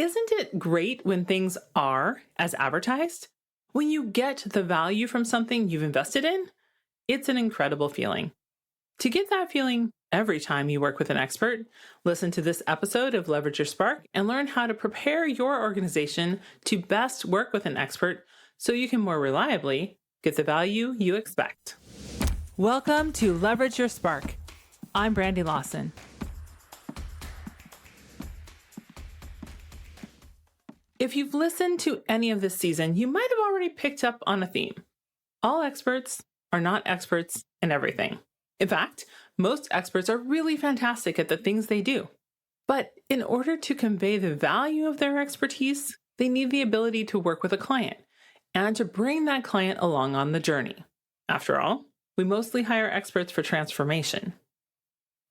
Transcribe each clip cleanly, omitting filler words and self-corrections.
isn't it great when things are as advertised? When you get the value from something you've invested in, it's an incredible feeling. To get that feeling every time you work with an expert, listen to this episode of Leverage Your Spark and learn how to prepare your organization to best work with an expert so you can more reliably get the value you expect. Welcome to Leverage Your Spark. I'm Brandy Lawson. If you've listened to any of this season, you might have already picked up on a theme. All experts are not experts in everything. In fact, most experts are really fantastic at the things they do. But in order to convey the value of their expertise, they need the ability to work with a client and to bring that client along on the journey. After all, we mostly hire experts for transformation.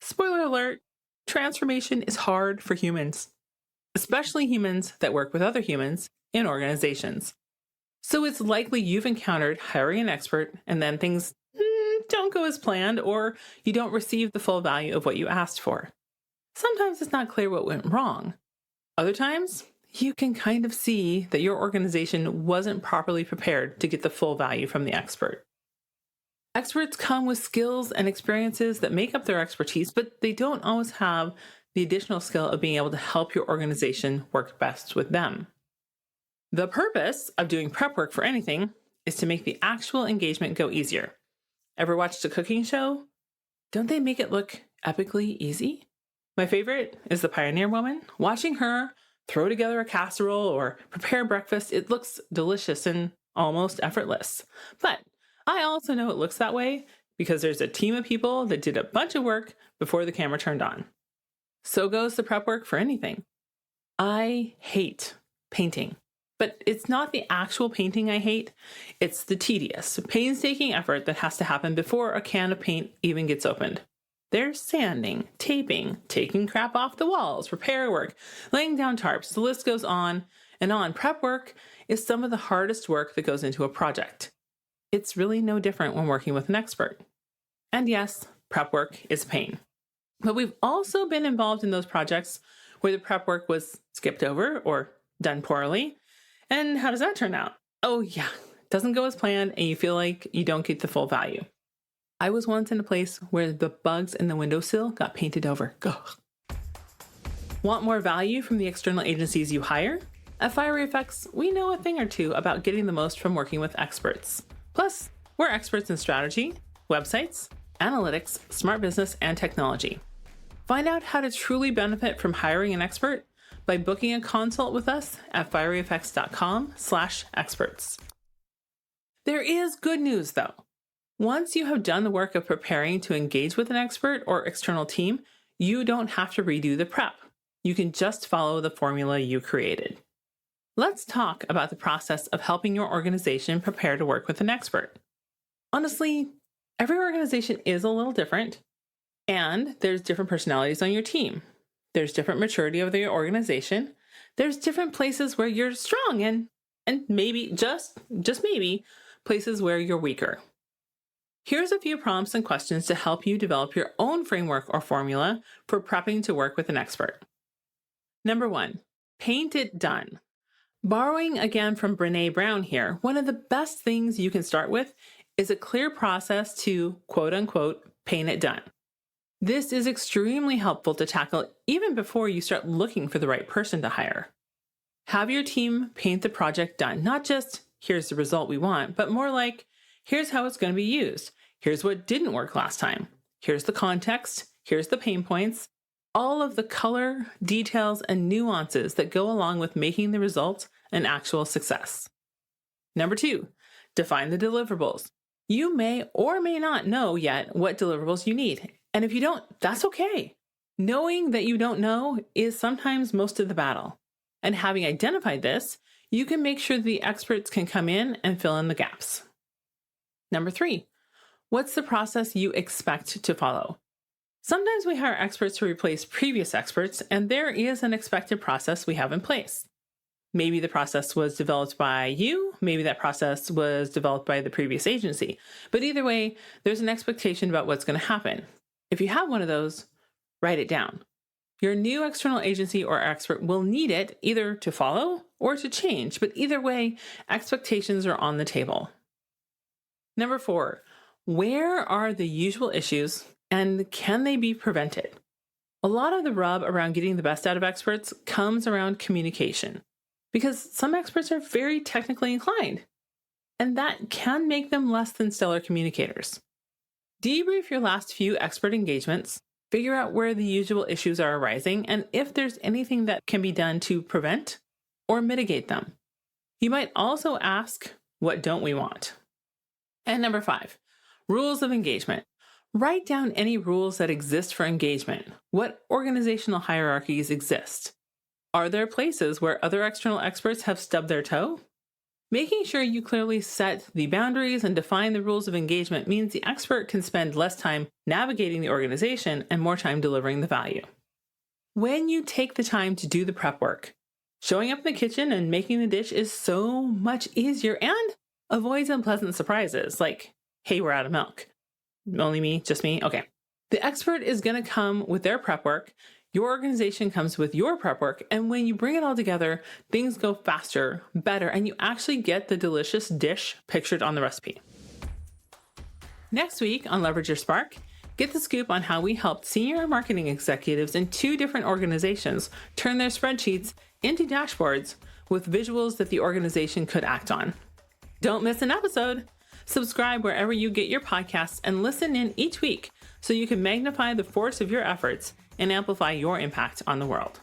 Spoiler alert, transformation is hard for humans, especially humans that work with other humans in organizations. So it's likely you've encountered hiring an expert and then things don't go as planned, or you don't receive the full value of what you asked for. Sometimes it's not clear what went wrong. Other times, you can kind of see that your organization wasn't properly prepared to get the full value from the expert. Experts come with skills and experiences that make up their expertise, but they don't always have the additional skill of being able to help your organization work best with them. The purpose of doing prep work for anything is to make the actual engagement go easier. Ever watched a cooking show? Don't they make it look epically easy? My favorite is the Pioneer Woman. Watching her throw together a casserole or prepare breakfast, it looks delicious and almost effortless. But I also know it looks that way because there's a team of people that did a bunch of work before the camera turned on. So goes the prep work for anything. I hate painting, but it's not the actual painting I hate. It's the tedious, painstaking effort that has to happen before a can of paint even gets opened. There's sanding, taping, taking crap off the walls, repair work, laying down tarps. The list goes on and on. Prep work is some of the hardest work that goes into a project. It's really no different when working with an expert. And yes, prep work is pain. But we've also been involved in those projects where the prep work was skipped over or done poorly. And how does that turn out? Oh yeah, it doesn't go as planned and you feel like you don't get the full value. I was once in a place where the bugs in the windowsill got painted over. Ugh. Want more value from the external agencies you hire? At Fiery Effects, we know a thing or two about getting the most from working with experts. Plus, we're experts in strategy, websites, analytics, smart business, and technology. Find out how to truly benefit from hiring an expert by booking a consult with us at fieryeffects.com/experts. There is good news though. Once you have done the work of preparing to engage with an expert or external team, you don't have to redo the prep. You can just follow the formula you created. Let's talk about the process of helping your organization prepare to work with an expert. Honestly, every organization is a little different. And there's different personalities on your team. There's different maturity of the organization. There's different places where you're strong and maybe, just maybe, places where you're weaker. Here's a few prompts and questions to help you develop your own framework or formula for prepping to work with an expert. Number 1, paint it done. Borrowing again from Brené Brown here, one of the best things you can start with is a clear process to, quote unquote, paint it done. This is extremely helpful to tackle even before you start looking for the right person to hire. Have your team paint the project done, not just here's the result we want, but more like here's how it's going to be used. Here's what didn't work last time. Here's the context. Here's the pain points. All of the color, details, and nuances that go along with making the result an actual success. Number 2, define the deliverables. You may or may not know yet what deliverables you need. And if you don't, that's okay. Knowing that you don't know is sometimes most of the battle. And having identified this, you can make sure the experts can come in and fill in the gaps. Number 3, what's the process you expect to follow? Sometimes we hire experts to replace previous experts, and there is an expected process we have in place. Maybe the process was developed by you, maybe that process was developed by the previous agency. But either way, there's an expectation about what's going to happen. If you have one of those, write it down. Your new external agency or expert will need it either to follow or to change, but either way, expectations are on the table. Number 4, where are the usual issues and can they be prevented? A lot of the rub around getting the best out of experts comes around communication, because some experts are very technically inclined, and that can make them less than stellar communicators. Debrief your last few expert engagements, figure out where the usual issues are arising, and if there's anything that can be done to prevent or mitigate them. You might also ask, what don't we want? And number 5, rules of engagement. Write down any rules that exist for engagement. What organizational hierarchies exist? Are there places where other external experts have stubbed their toe? Making sure you clearly set the boundaries and define the rules of engagement means the expert can spend less time navigating the organization and more time delivering the value. When you take the time to do the prep work, showing up in the kitchen and making the dish is so much easier and avoids unpleasant surprises like, hey, we're out of milk. Only me? Just me? Okay. The expert is going to come with their prep work. Your organization comes with your prep work, and when you bring it all together, things go faster, better, and you actually get the delicious dish pictured on the recipe. Next week on Leverage Your Spark, get the scoop on how we helped senior marketing executives in 2 different organizations turn their spreadsheets into dashboards with visuals that the organization could act on. Don't miss an episode. Subscribe wherever you get your podcasts and listen in each week so you can magnify the force of your efforts and amplify your impact on the world.